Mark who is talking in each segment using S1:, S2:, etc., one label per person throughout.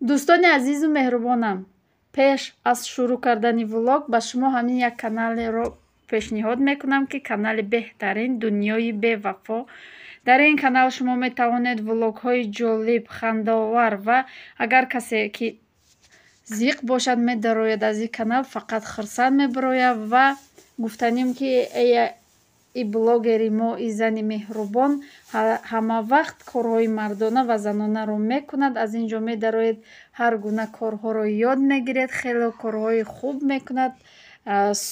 S1: дӯстони азизу меҳрубонам, пеш аз шурӯъ кардани влог ба шумо ҳамин як каналеро пешниҳод мекунам, ки канали беҳтарин дунёи бевафо. Дар ин канал шумо метавонед влогҳои ҷолиб, хандаовар ва агар касе ки зиқ бошад медарояд аз ин канал, фақат хирсанд мебарояд ва гуфтанем ки и блогери мо, и зани меҳрубон ҳамавақт корҳои мардона ва занонаро мекунад. Аз ин ҷо медароед ҳар гуна корҳоро ёд мегиред, хеле корҳои хуб мекунад,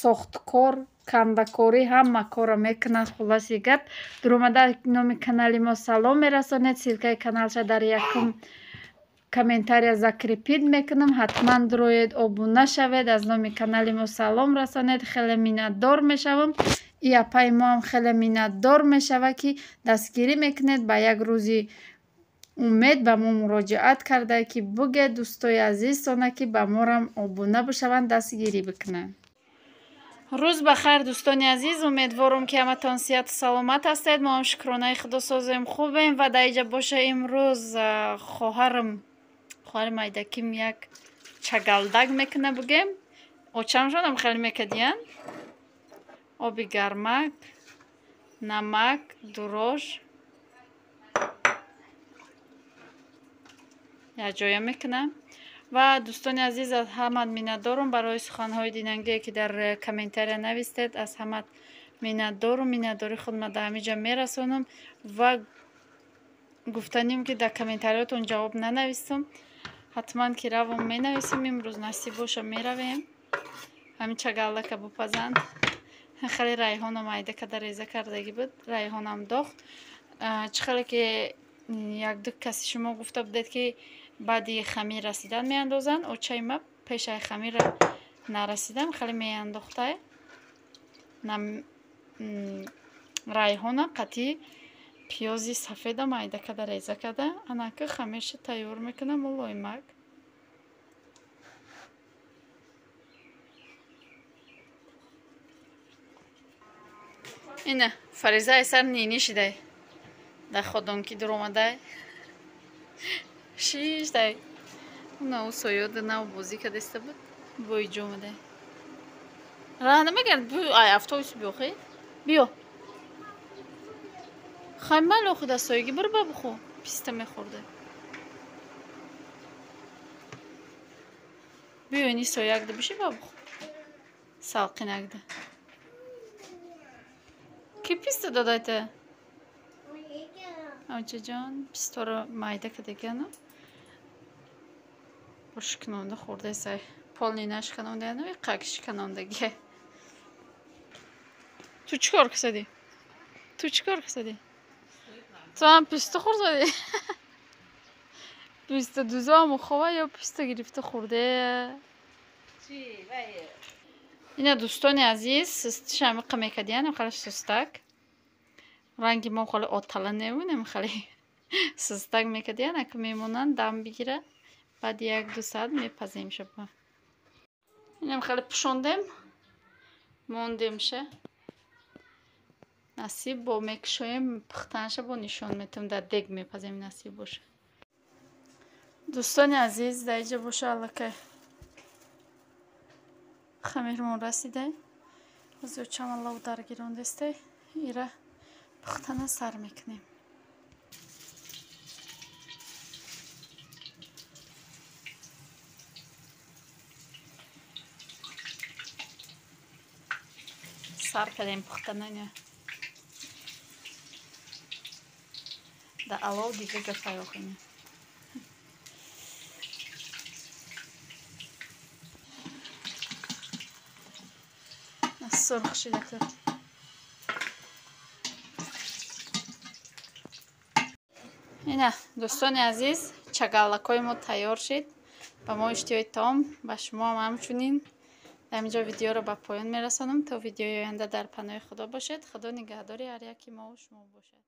S1: сохткор, кандакорӣ, ҳама корро мекунад. Хулоси гап, дуромада номи канали мо салом мерасонед. Силкаи каналша дар якум комментария закрепид мекунам. ҳатман дуроед, обуна шавед, аз номи канали мо салом расонед. Хеле миннатдор мешавам. И апаи мо ҳам хеле миннатдор мешава, ки дастгирӣ мекунед ба як рӯзи умед ба мо муроҷиат карда, ки бугед дӯстои азизона, ки ба морам обуна бишаванд, дастгирӣ бикунанд. рӯз бахайр дӯстони азиз, умедворам ки ҳаматон сиҳату саломат ҳастед. мо ҳам шукронаи худосозем хубем ва дар иҷа боша имрӯз хоҳарам айдаким як чагалдак мекуна бугем. очамшонам хеле мекадиян. оби гармак, намак, дурош якҷоя мекунам. ва дӯстони азиз, аз ҳамат миннатдорам барои суханҳои динангие ки дар комментария навистед. Аз ҳамат миннатдору миннатдори худам дар ҳамин ҷо мерасонам ва гуфтанем ки дар комментариётон ҷавоб нанавистам. ҳатман ки равам менависем, имрӯз насиб боша меравем. ҳамин чагалдака бупазанд. хеле райҳонам айдака реза кардагӣ буд, райҳонам дохт. чӣ хеле ки як-ду каси шумо гуфта будед ки баъди хамир расидан меандозанд. очаи ма пешаи хамир нарасидам, хеле меандохтае. райҳона қатъи пиёзи сафедам айдака реза карда анака хамирша тайёр мекунам. улоймак ина фаризаи сар нини шидай дар ходонки дуромадай шишдай нау соёда нав бозӣ кадаста буд бои ҷомадай рана мегар ай автобус биёхе биё хаймал охуда сояги бир ба бухо писта мехӯрда биё ини соягда биши ба бухо салқинакда ки писта додайта авҷаҷон писторо майда кадагиану бо шикнонда хӯрдасай полнина шиканондаяну иқак шиканондагия. ту чӣ кор касади? ту ҳам писта хӯрдади? писта дузо ҳаму хова ё писта гирифта хӯрдая? ина дӯстони азиз, сустиша миқа мекадиян хеле сустак. ранги мо хеле отала немонем, хеле сустак мекадиян. ака мемонанд дам бигира, баъди 1-2 соат мепазем шаба. инам хеле пушондем, мондемша. насиб бо мекушоем пухтанша бо нишон метавем дар дег мепазем насиб боша. дӯстони азиз, дар иҷа боша аллакай хамирмон расидай. зӯчам аллав даргирондестай. ира пухтана сар мекунем. сар кардем пухтанага. да алов дига гапаёхина. сурх шида кард. ина дӯстони азиз, чагаллакҳои мо тайёр шид. ба мо иштиёи таом, ба шумо ҳам ҳамчунин. дар инҷо видеоро ба поён мерасонам. то видеои оянда дар паноҳи худо бошед. худо нигаҳдори ҳар яки мо шумо бошад.